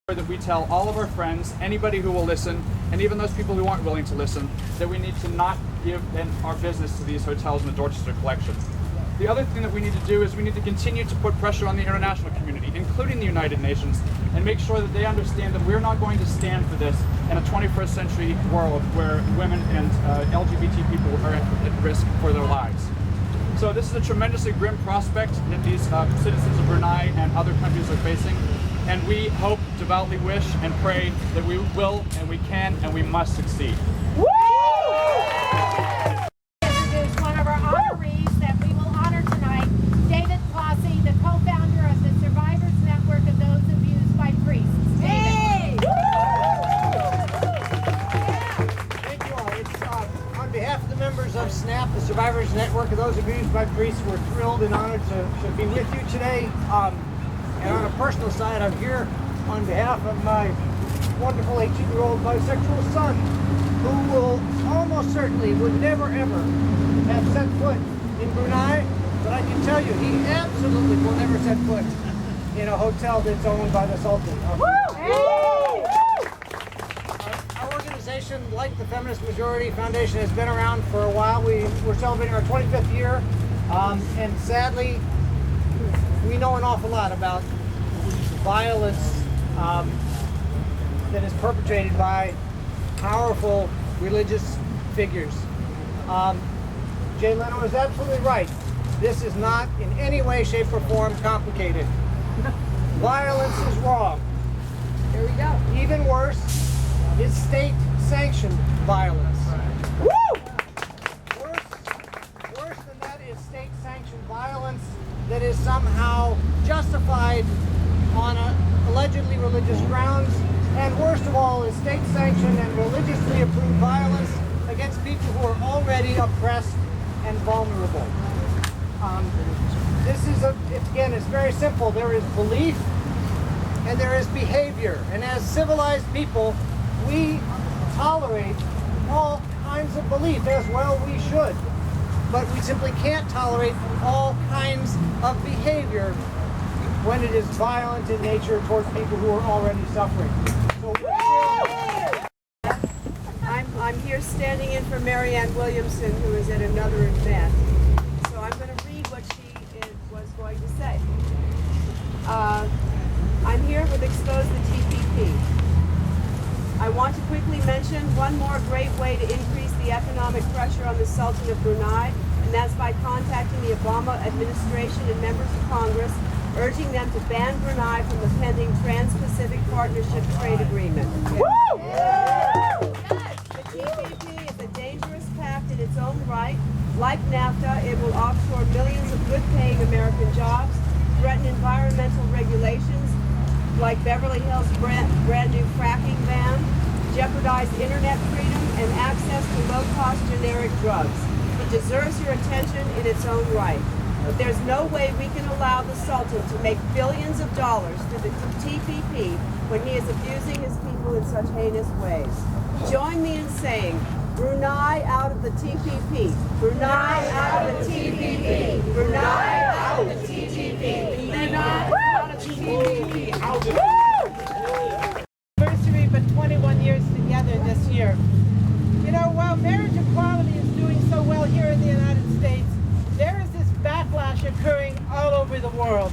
that we tell all of our friends, anybody who will listen, and even those people who aren't willing to listen, that we need to not give our business to these hotels in the Dorchester collection. The other thing that we need to do is we need to continue to put pressure on the international community, including the United Nations, and make sure that they understand that we're not going to stand for this in a 21st century world where women and LGBT people are at risk for their lives. So this is a tremendously grim prospect that these citizens of Brunei and other countries are facing, and we hope, devoutly wish, and pray that we will, and we can, and we must succeed. Introduce one of our honorees that we will honor tonight, David Clossy, the co-founder of the Survivors Network of Those Abused by Priests. David. Thank you all. It's on behalf of the members of SNAP, the Survivors Network of Those Abused by Priests, we're thrilled and honored to be with you today. And on a personal side, I'm here on behalf of my wonderful 18-year-old bisexual son, who will almost certainly would never ever have set foot in Brunei, but I can tell you he absolutely will never set foot in a hotel that's owned by the Sultan. Our organization, like the Feminist Majority Foundation, has been around for a while. We're celebrating our 25th year, and sadly, we know an awful lot about violence that is perpetrated by powerful religious figures. Jay Leno is absolutely right. This is not in any way, shape, or form complicated. Violence is wrong. Here we go. Even worse is state-sanctioned violence. Worse than that is state-sanctioned violence that is somehow justified on allegedly religious grounds, and worst of all is state-sanctioned and religiously approved violence against people who are already oppressed and vulnerable. It's very simple. There is belief and there is behavior, and as civilized people, we tolerate all kinds of belief, as well we should. But we simply can't tolerate all kinds of behavior when it is violent in nature towards people who are already suffering. So I'm here standing in for Marianne Williamson, who is at another event. So I'm going to read what she was going to say. I'm here with Expose the TPP. I want to quickly mention one more great way to increase the economic pressure on the Sultan of Brunei, and that's by contacting the Obama administration and members of Congress, urging them to ban Brunei from the pending Trans-Pacific Partnership Trade Agreement. The TPP is a dangerous pact in its own right. Like NAFTA, it will offshore millions of good-paying American jobs, threaten environmental regulations like Beverly Hills' brand new fracking ban, jeopardize internet freedom and access to low-cost generic drugs. It deserves your attention in its own right. But there's no way we can allow the Sultan to make billions of dollars through the TPP when he is abusing his people in such heinous ways. Join me in saying, Brunei out of the TPP. Brunei out of the TPP. Brunei out of the TPP. Brunei out of the TPP. Anniversary, but 21 years together this year. You know, while marriage equality is doing so well here in the United States, there is this backlash occurring all over the world.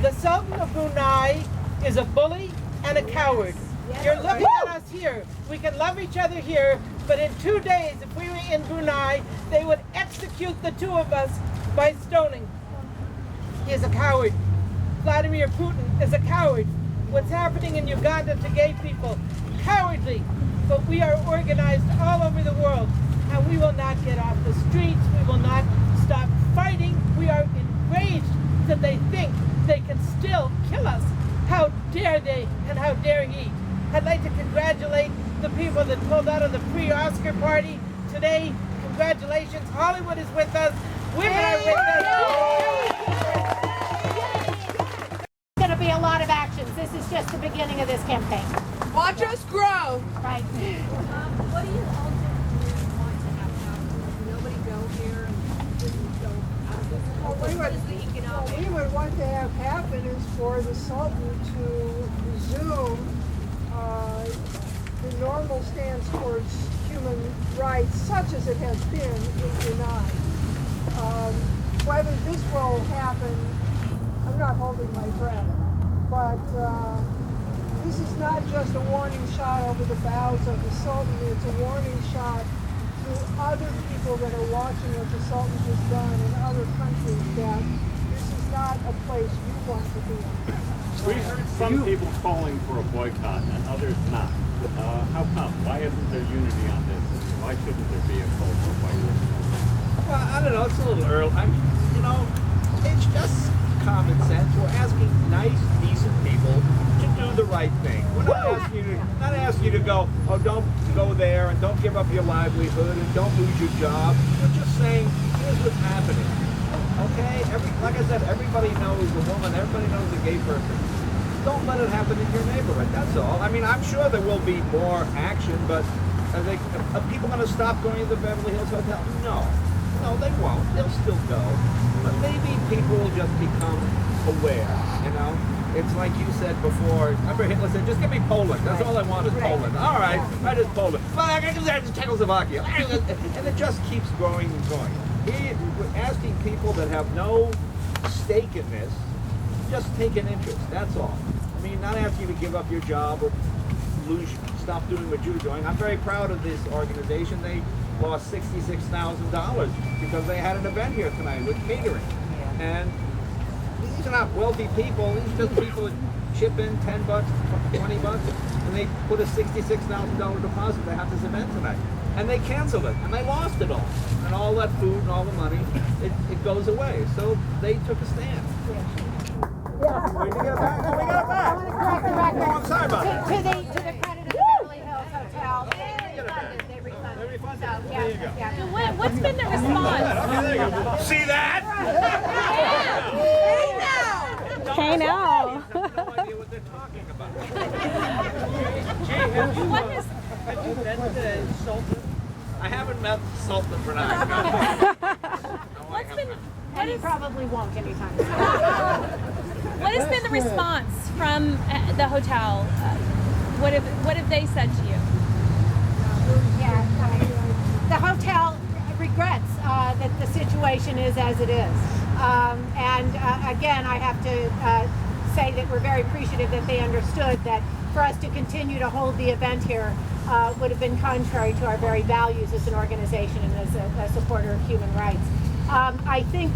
The Sultan of Brunei is a bully and a coward. You're looking at us here. We can love each other here, but in 2 days, if we were in Brunei, they would execute the two of us by stoning. He is a coward. Vladimir Putin is a coward. What's happening in Uganda to gay people, cowardly. But we are organized all over the world, and we will not get off the streets. We will not stop fighting. We are enraged that they think they can still kill us. How dare they, and how dare he? I'd like to congratulate the people that pulled out of the pre-Oscar party today. Congratulations. Hollywood is with us. Women are with us. There's going to be a lot of actions. This is just the beginning of this campaign. Watch us grow. Right. What do you all want to happen? Nobody go here and just go out of this. What is the economic? What we would want to have happen is for the Sultan to resume normal stance towards human rights, such as it has been in Brunei. Whether this will happen, I'm not holding my breath, but this is not just a warning shot over the bows of the Sultan, it's a warning shot to other people that are watching what the Sultan has done in other countries, that this is not a place you want to be in. We heard some people calling for a boycott and others not. How come? Why isn't there unity on this? Why shouldn't there be a call for a boycott? Well, I don't know. It's a little early. It's just common sense. We're asking nice, decent people to do the right thing. We're not asking you to go, oh, don't go there and don't give up your livelihood and don't lose your job. We're just saying, here's what's happening. Okay? Like I said, everybody knows a woman, everybody knows a gay person. Don't let it happen in your neighborhood, that's all. I mean, I'm sure there will be more action, but are people going to stop going to the Beverly Hills Hotel? No. No, they won't. They'll still go. But maybe people will just become aware, you know? It's like you said before. Remember Hitler said, just give me Poland. That's all I want is Poland. All right, I just Poland. Well, I can just Czechoslovakia. And it just keeps going and going. We're asking people that have no stake in this, just take an interest, that's all. I mean, not asking you to give up your job or stop doing what you're doing. I'm very proud of this organization. They lost $66,000 because they had an event here tonight with catering. And these are not wealthy people. These are just people that chip in $10, $20, and they put a $66,000 deposit to have this event tonight. And they canceled it, and they lost it all. And all that food and all the money, it goes away. So they took a stand. Where'd you get it back? Oh, we got it back. I want to correct the record. Oh, I'm sorry about that. To the credit of the Beverly Hills Hotel, they refunded. They refunded? So, There you go. yeah. So what's been the response? Okay, there you go. See that? Hey now. They have no idea what they're talking about. What is Have you met the Sultan? I haven't met Sultan Brunei. what's been And he probably won't anytime soon. what has been the response from the hotel? What have they said to you? Yeah, the hotel regrets that the situation is as it is. Again, I have to say that we're very appreciative that they understood that for us to continue to hold the event here would have been contrary to our very values as an organization and as a supporter of human rights. I think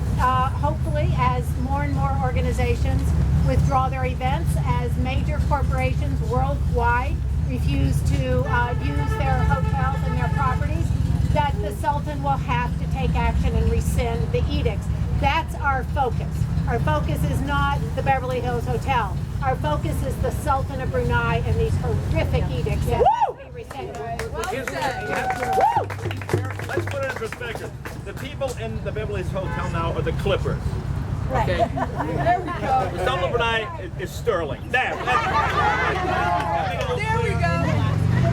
hopefully as more and more organizations withdraw their events, as major corporations worldwide refuse to use their hotels and their properties, that the Sultan will have to take action and rescind the edicts. That's our focus. Our focus is not the Beverly Hills Hotel. Our focus is the Sultan of Brunei and these horrific edicts that must be rescinded. Let's put it in perspective. The people in the Beverly Hills Hotel now are the Clippers. Right. Okay. There we go. The Sultan of Brunei is Sterling. There. There we go.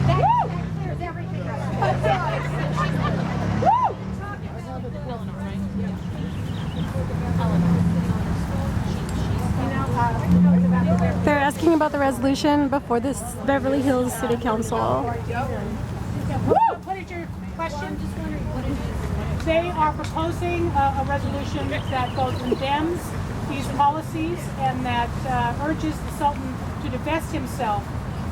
That clears everything up. They're asking about the resolution before this Beverly Hills City Council. What is your question? They are proposing a resolution that both condemns these policies and that urges the Sultan to divest himself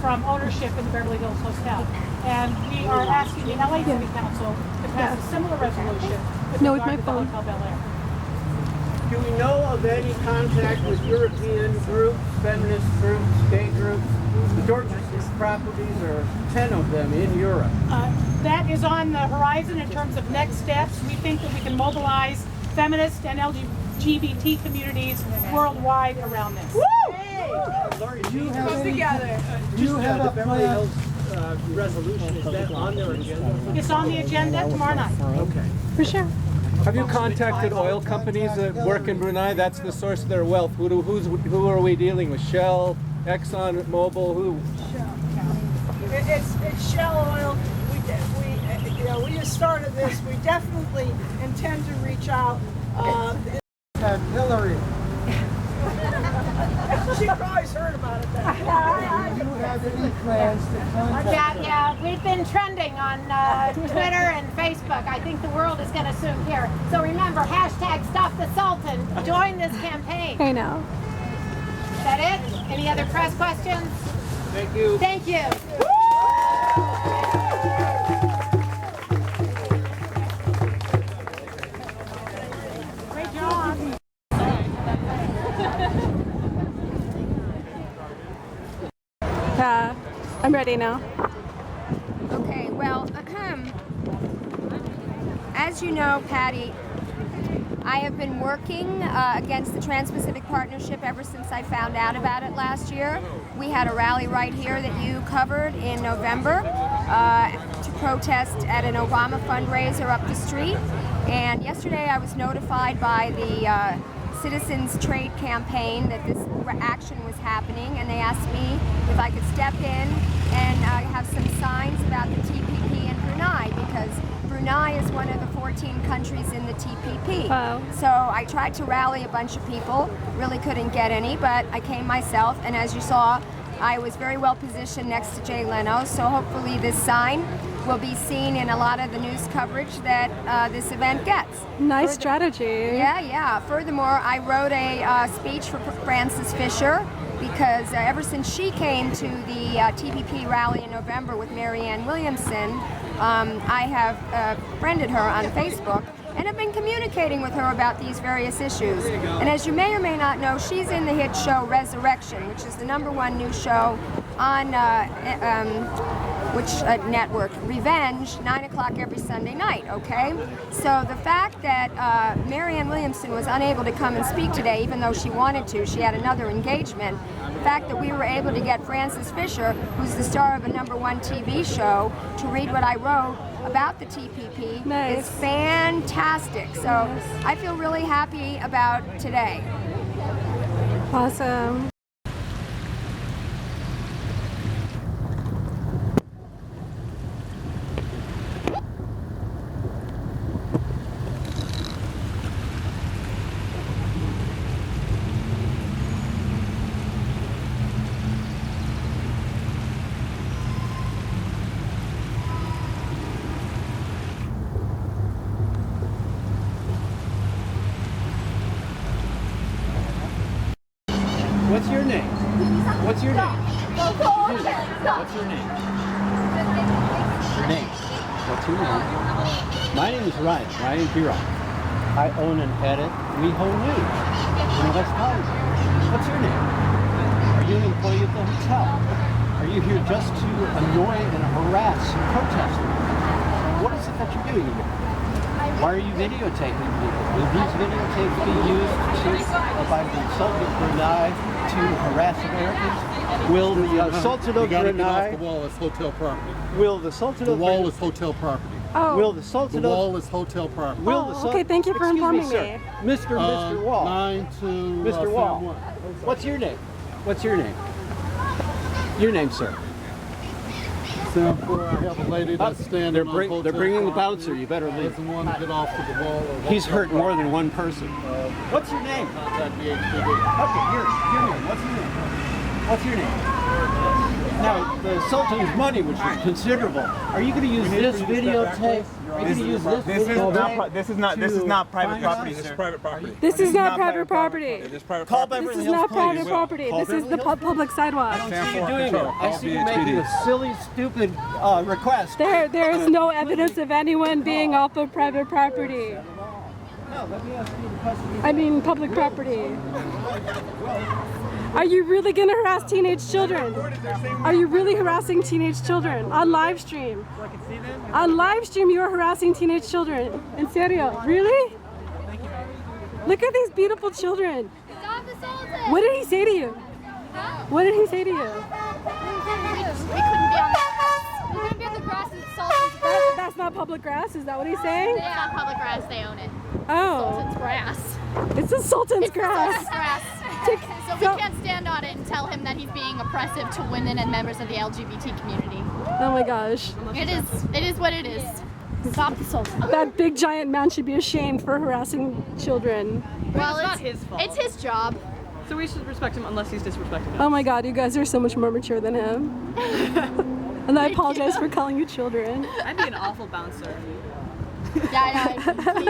from ownership in the Beverly Hills Hotel. And we are asking the LA City Council to pass a similar resolution with No, with regard my to the phone. Hotel Bel Air. Do we know of any contact with European groups, feminist groups, gay groups? The Dorchester properties are 10 of them in Europe. That is on the horizon in terms of next steps. We think that we can mobilize feminist and LGBT communities worldwide around this. Come together. You have a Beverly Hills resolution. Is that on their agenda? It's on the agenda tomorrow night. Okay. For sure. Have you contacted oil companies that work in Brunei? That's the source of their wealth. Who are we dealing with? Shell, Exxon, Mobil, who? It's Shell Oil. We just started this. We definitely intend to reach out. Hillary. She probably heard about it then. Do you have any plans to contact them? Yeah, we've been trending on Twitter and Facebook. I think the world is going to soon hear. So remember, hashtag Stop the Sultan. Join this campaign. I know. Is that it? Any other press questions? Thank you. Thank you. Great job. I'm ready now. Okay, well, as you know, Patty, I have been working against the Trans-Pacific Partnership ever since I found out about it last year. We had a rally right here that you covered in November to protest at an Obama fundraiser up the street. And yesterday I was notified by the Citizens Trade Campaign that this action was happening, and they asked me if I could step in and have some signs about the TPP in Brunei, because Brunei is one of the 14 countries in the TPP. Wow. So I tried to rally a bunch of people, really couldn't get any, but I came myself, and as you saw, I was very well positioned next to Jay Leno, so hopefully this sign will be seen in a lot of the news coverage that this event gets. Nice strategy. Yeah. Furthermore, I wrote a speech for Frances Fisher, because ever since she came to the TPP rally in November with Marianne Williamson, I have friended her on Facebook and have been communicating with her about these various issues. And as you may or may not know, she's in the hit show Resurrection, which is the #1 news show on network? Revenge, 9 o'clock every Sunday night, okay? So the fact that Marianne Williamson was unable to come and speak today, even though she wanted to, she had another engagement, the fact that we were able to get Frances Fisher, who's the star of a #1 TV show, to read what I wrote about the TPP is fantastic. So I feel really happy about today. Awesome. What's your name? What's your name? What's your name? Your name? What's your name? My name is Ryan Pirog. I own and edit WeHo News in West Hollywood. What's your name? Are you an employee of the hotel? Are you here just to annoy and harass protesters? What is it that you're doing here? Why are you videotaping people? Will these videotapes be used by the Sultan of Brunei to harass Americans? Will the Sultan of Brunei... Get off the wall, it's hotel property. Will the Sultan of Brunei... The wall is hotel property. Oh. Will the Sultan The wall is hotel property. Will the Sultan... Okay, thank you for informing sir. me. Mr. Wall. 9 to... Mr. Wall. What's your name? What's your name? Your name, sir. Sam 4, I have a lady that's standing They're on hotel bringing the property. bouncer. You better leave. Doesn't want to get off to the wall. Or He's hurt more than one person. What's your name? Contact the HPD. Okay, your name. What's your name? What's your name? Now, the Sultan's money, which is considerable, are you going to use this videotape? Are you going to use this videotape? This is not private property, sir. This is private property. This is not private property. This is private Call property. Beverly This is Hills not private Police. property. Call This is the Beverly Hills. public sidewalk. I don't see you doing it. I see you making a silly, stupid request. There is no evidence of anyone being off of private property. No, let me ask you the question. I mean, public property. Are you really going to harass teenage children? Are you really harassing teenage children on live stream? On live stream, you are harassing teenage children. In serio? Really? Look at these beautiful children. Stop the Sultan! What did he say to you? Huh? What did he say to you? We couldn't be on the grass. We couldn't be on the grass. It's Sultan's grass. That's not public grass? Is that what he's saying? It's not public grass. They own it. Oh. Sultan's grass. It's the Sultan's grass. Sultan's grass. So we can't stand on it and tell him that he's being oppressive to women and members of the LGBT community. Oh my gosh. It is what it is. Stop the Sultan. That big giant man should be ashamed for harassing children. Well, it's not his fault. It's his job. So we should respect him unless he's disrespecting us. Oh my god, you guys are so much more mature than him. And I apologize for calling you children. I'd be an awful bouncer. Yeah, I know.